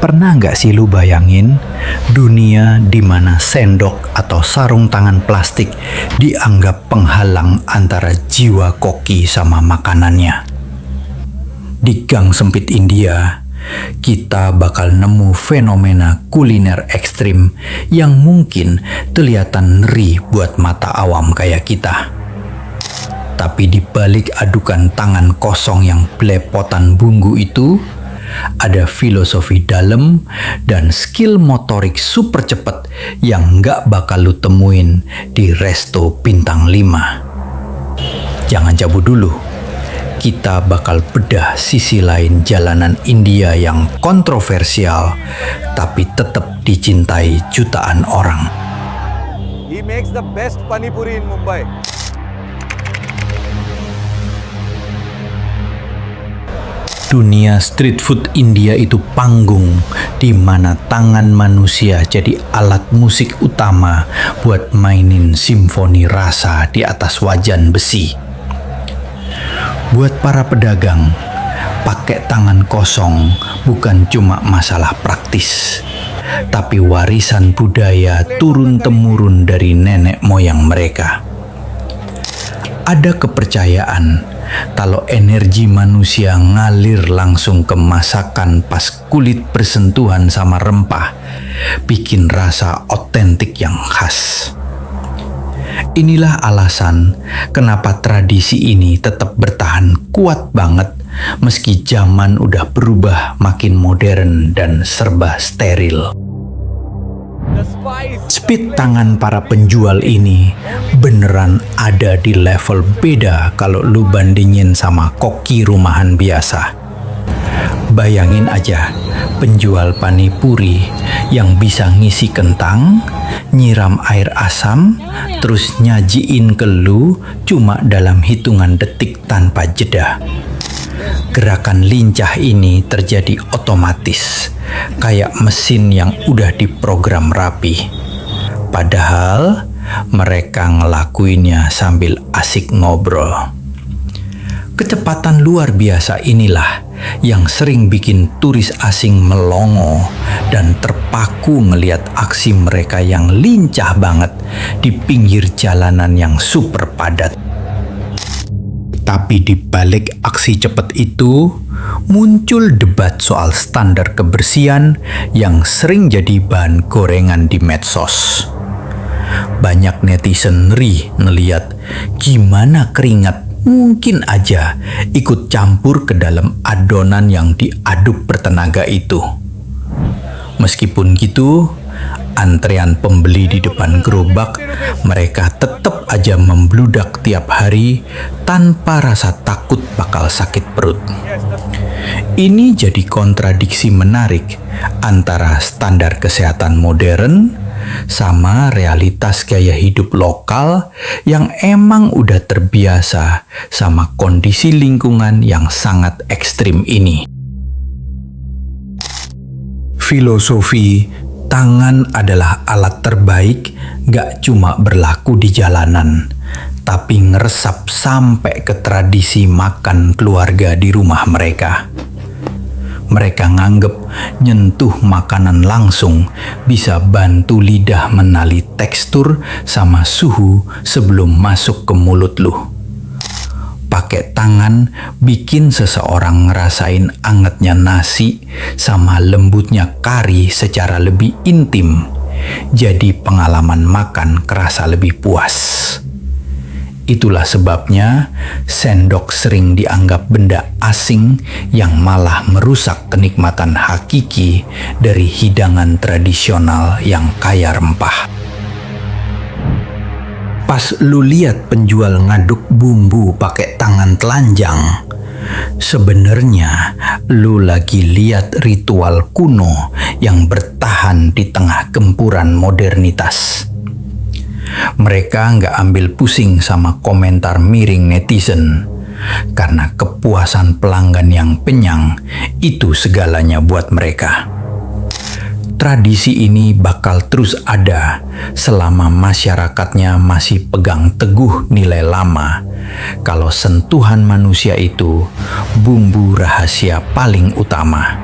Pernah nggak sih lu bayangin dunia di mana sendok atau sarung tangan plastik dianggap penghalang antara jiwa koki sama makanannya? Di gang sempit India, kita bakal nemu fenomena kuliner ekstrim yang mungkin kelihatan ngeri buat mata awam kayak kita. Tapi di balik adukan tangan kosong yang belepotan bumbu itu, ada filosofi dalam dan skill motorik super cepat yang nggak bakal lu temuin di resto bintang 5. Jangan cabut dulu. Kita bakal bedah sisi lain jalanan India yang kontroversial tapi tetap dicintai jutaan orang. He makes the best pani puri in Mumbai. Dunia street food India itu panggung di mana tangan manusia jadi alat musik utama buat mainin simfoni rasa di atas wajan besi. Buat para pedagang, pakai tangan kosong bukan cuma masalah praktis, tapi warisan budaya turun-temurun dari nenek moyang mereka. Ada kepercayaan kalau energi manusia ngalir langsung ke masakan pas kulit bersentuhan sama rempah, bikin rasa otentik yang khas. Inilah alasan kenapa tradisi ini tetap bertahan kuat banget meski zaman udah berubah makin modern dan serba steril. Speed tangan para penjual ini beneran ada di level beda kalau lu bandingin sama koki rumahan biasa. Bayangin aja penjual panipuri yang bisa ngisi kentang, nyiram air asam, terus nyajiin ke lu cuma dalam hitungan detik tanpa jeda. Gerakan lincah ini terjadi otomatis, kayak mesin yang udah diprogram rapi. Padahal mereka ngelakuinnya sambil asik ngobrol. Kecepatan luar biasa inilah yang sering bikin turis asing melongo dan terpaku ngeliat aksi mereka yang lincah banget di pinggir jalanan yang super padat. Tapi di balik aksi cepat itu, muncul debat soal standar kebersihan yang sering jadi bahan gorengan di medsos. Banyak netizen ngeri ngeliat gimana keringat mungkin aja ikut campur ke dalam adonan yang diaduk bertenaga itu. Meskipun gitu, antrean pembeli di depan gerobak mereka tetap aja membludak tiap hari tanpa rasa takut bakal sakit perut. Ini jadi kontradiksi menarik antara standar kesehatan modern sama realitas gaya hidup lokal yang emang udah terbiasa sama kondisi lingkungan yang sangat ekstrim ini. Filosofi tangan adalah alat terbaik gak cuma berlaku di jalanan, tapi ngeresap sampai ke tradisi makan keluarga di rumah mereka. Mereka nganggep nyentuh makanan langsung bisa bantu lidah menali tekstur sama suhu sebelum masuk ke mulut lu. Pakai tangan bikin seseorang ngerasain angetnya nasi sama lembutnya kari secara lebih intim. Jadi pengalaman makan kerasa lebih puas. Itulah sebabnya sendok sering dianggap benda asing yang malah merusak kenikmatan hakiki dari hidangan tradisional yang kaya rempah. Pas lu lihat penjual ngaduk bumbu pakai tangan telanjang, sebenarnya lu lagi lihat ritual kuno yang bertahan di tengah gempuran modernitas. Mereka nggak ambil pusing sama komentar miring netizen, karena kepuasan pelanggan yang kenyang itu segalanya buat mereka. Tradisi ini bakal terus ada selama masyarakatnya masih pegang teguh nilai lama, kalau sentuhan manusia itu bumbu rahasia paling utama.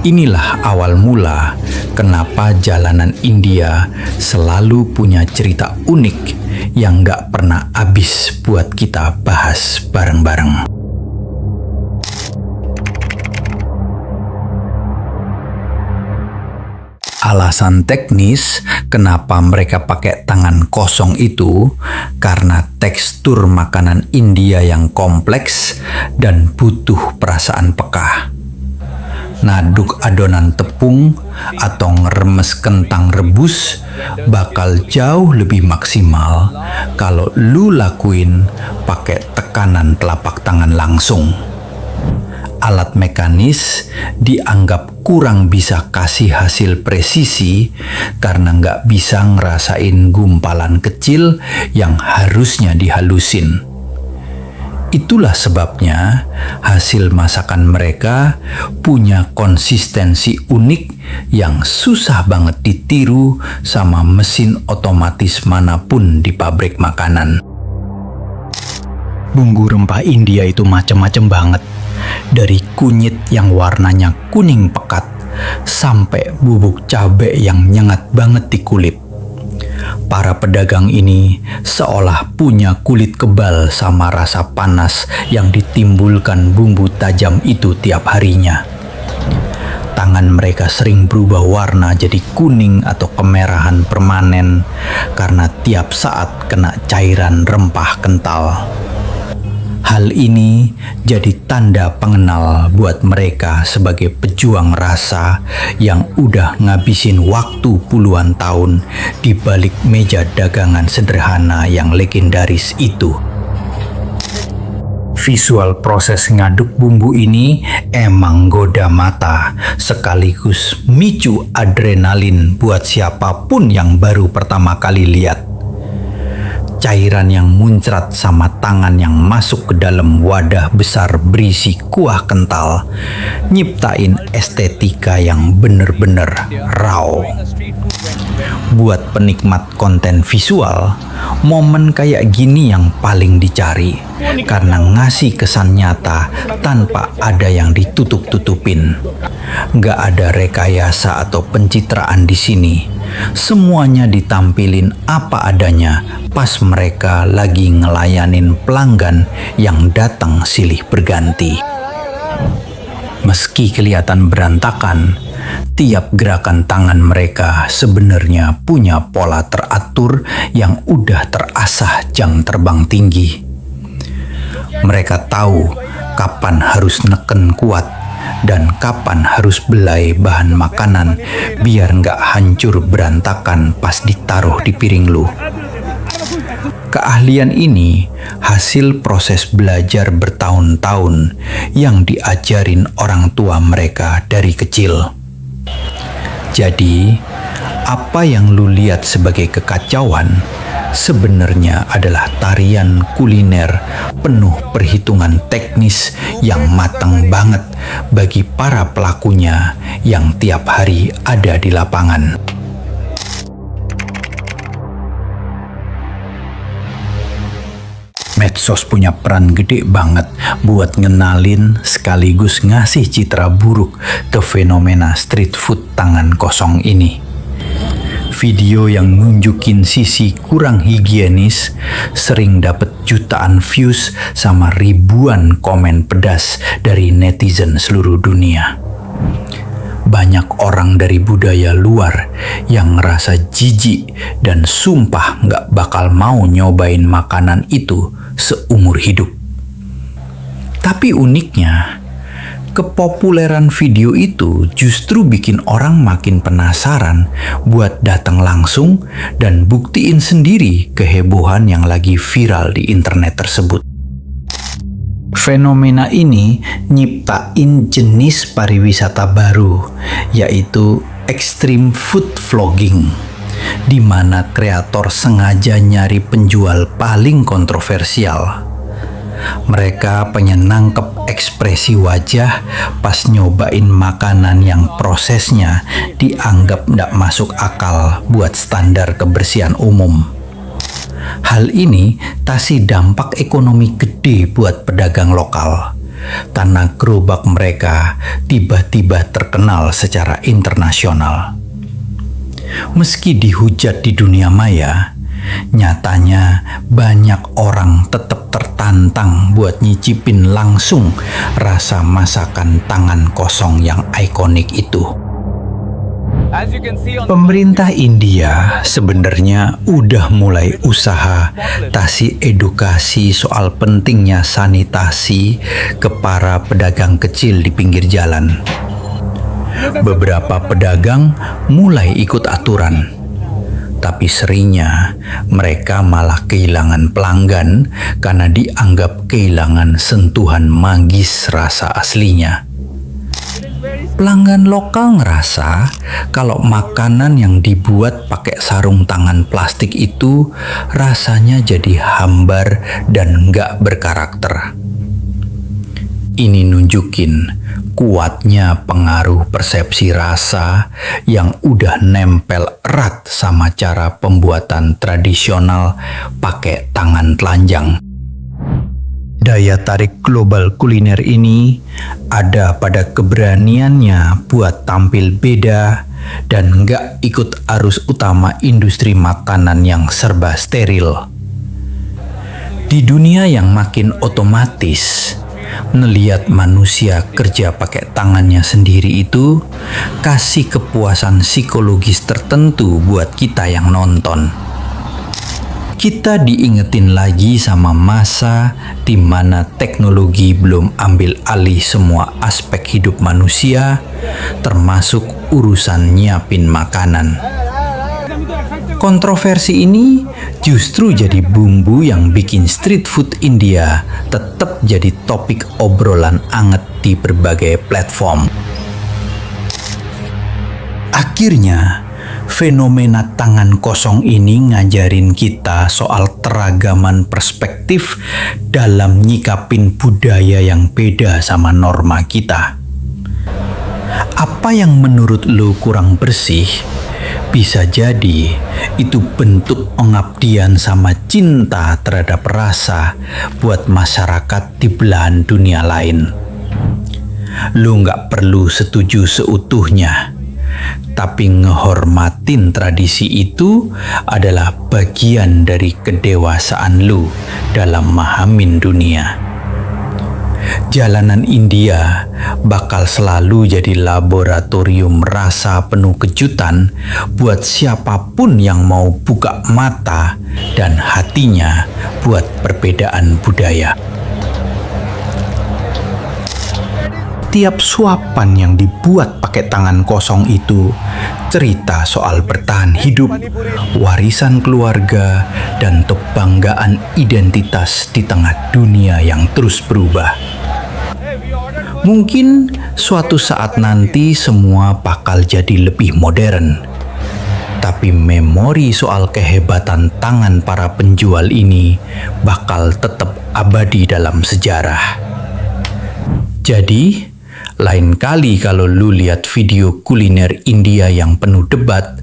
Inilah awal mula kenapa jalanan India selalu punya cerita unik yang gak pernah habis buat kita bahas bareng-bareng. Alasan teknis kenapa mereka pakai tangan kosong itu karena tekstur makanan India yang kompleks dan butuh perasaan peka. Ngaduk adonan tepung atau ngeremes kentang rebus bakal jauh lebih maksimal kalau lu lakuin pakai tekanan telapak tangan langsung. Alat mekanis dianggap kurang bisa kasih hasil presisi karena nggak bisa ngerasain gumpalan kecil yang harusnya dihalusin. Itulah sebabnya hasil masakan mereka punya konsistensi unik yang susah banget ditiru sama mesin otomatis manapun di pabrik makanan. Bumbu rempah India itu macam-macam banget. Dari kunyit yang warnanya kuning pekat sampai bubuk cabai yang nyengat banget di kulit. Para pedagang ini seolah punya kulit kebal sama rasa panas yang ditimbulkan bumbu tajam itu tiap harinya. Tangan mereka sering berubah warna jadi kuning atau kemerahan permanen karena tiap saat kena cairan rempah kental. Hal ini jadi tanda pengenal buat mereka sebagai pejuang rasa yang udah ngabisin waktu puluhan tahun di balik meja dagangan sederhana yang legendaris itu. Visual proses ngaduk bumbu ini emang goda mata, sekaligus micu adrenalin buat siapapun yang baru pertama kali lihat. Cairan yang muncrat sama tangan yang masuk ke dalam wadah besar berisi kuah kental nyiptain estetika yang bener-bener raw. Buat penikmat konten visual, momen kayak gini yang paling dicari karena ngasih kesan nyata tanpa ada yang ditutup-tutupin. Gak ada rekayasa atau pencitraan di sini. Semuanya ditampilin apa adanya pas mereka lagi ngelayanin pelanggan yang datang silih berganti. Meski kelihatan berantakan, tiap gerakan tangan mereka sebenarnya punya pola teratur yang udah terasah jam terbang tinggi. Mereka tahu kapan harus neken kuat dan kapan harus belai bahan makanan biar nggak hancur berantakan pas ditaruh di piring lu. Keahlian ini hasil proses belajar bertahun-tahun yang diajarin orang tua mereka dari kecil. Jadi, apa yang lu lihat sebagai kekacauan sebenarnya adalah tarian kuliner penuh perhitungan teknis yang matang banget bagi para pelakunya yang tiap hari ada di lapangan. Medsos punya peran gede banget buat ngenalin sekaligus ngasih citra buruk ke fenomena street food tangan kosong ini. Video yang nunjukin sisi kurang higienis sering dapet jutaan views sama ribuan komen pedas dari netizen seluruh dunia. Banyak orang dari budaya luar yang ngerasa jijik dan sumpah gak bakal mau nyobain makanan itu seumur hidup. Tapi uniknya, kepopuleran video itu justru bikin orang makin penasaran buat datang langsung dan buktiin sendiri kehebohan yang lagi viral di internet tersebut. Fenomena ini nyiptain jenis pariwisata baru, yaitu extreme food vlogging, di mana kreator sengaja nyari penjual paling kontroversial. Mereka pengen nangkep ekspresi wajah pas nyobain makanan yang prosesnya dianggap nggak masuk akal buat standar kebersihan umum. Hal ini kasih dampak ekonomi gede buat pedagang lokal tanah gerobak mereka tiba-tiba terkenal secara internasional. Meski dihujat di dunia maya, nyatanya banyak orang tetap tertantang buat nyicipin langsung rasa masakan tangan kosong yang ikonik itu. As you can see on Pemerintah India sebenarnya udah mulai usaha kasih edukasi soal pentingnya sanitasi ke para pedagang kecil di pinggir jalan. Beberapa pedagang mulai ikut aturan, tapi seringnya mereka malah kehilangan pelanggan karena dianggap kehilangan sentuhan magis rasa aslinya. Pelanggan lokal ngerasa kalau makanan yang dibuat pakai sarung tangan plastik itu rasanya jadi hambar dan nggak berkarakter. Ini nunjukin kuatnya pengaruh persepsi rasa yang udah nempel erat sama cara pembuatan tradisional pakai tangan telanjang. Daya tarik global kuliner ini ada pada keberaniannya buat tampil beda dan nggak ikut arus utama industri makanan yang serba steril. Di dunia yang makin otomatis, ngeliat manusia kerja pakai tangannya sendiri itu kasih kepuasan psikologis tertentu buat kita yang nonton. Kita diingetin lagi sama masa di mana teknologi belum ambil alih semua aspek hidup manusia, termasuk urusan nyiapin makanan. Kontroversi ini justru jadi bumbu yang bikin street food India tetap jadi topik obrolan anget di berbagai platform. Akhirnya, fenomena tangan kosong ini ngajarin kita soal keragaman perspektif dalam nyikapin budaya yang beda sama norma kita. Apa yang menurut lo kurang bersih, bisa jadi itu bentuk pengabdian sama cinta terhadap rasa buat masyarakat di belahan dunia lain. Lu nggak perlu setuju seutuhnya, tapi ngehormatin tradisi itu adalah bagian dari kedewasaan lu dalam mahamin dunia. Jalanan India bakal selalu jadi laboratorium rasa penuh kejutan buat siapapun yang mau buka mata dan hatinya buat perbedaan budaya. Tiap suapan yang dibuat pakai tangan kosong itu cerita soal bertahan hidup, warisan keluarga, dan kebanggaan identitas di tengah dunia yang terus berubah. Mungkin suatu saat nanti semua bakal jadi lebih modern, tapi memori soal kehebatan tangan para penjual ini bakal tetap abadi dalam sejarah. Jadi, lain kali kalau lu lihat video kuliner India yang penuh debat,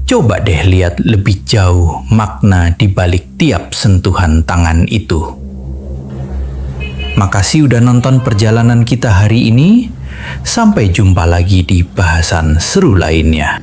coba deh lihat lebih jauh makna di balik tiap sentuhan tangan itu. Makasih udah nonton perjalanan kita hari ini. Sampai jumpa lagi di bahasan seru lainnya.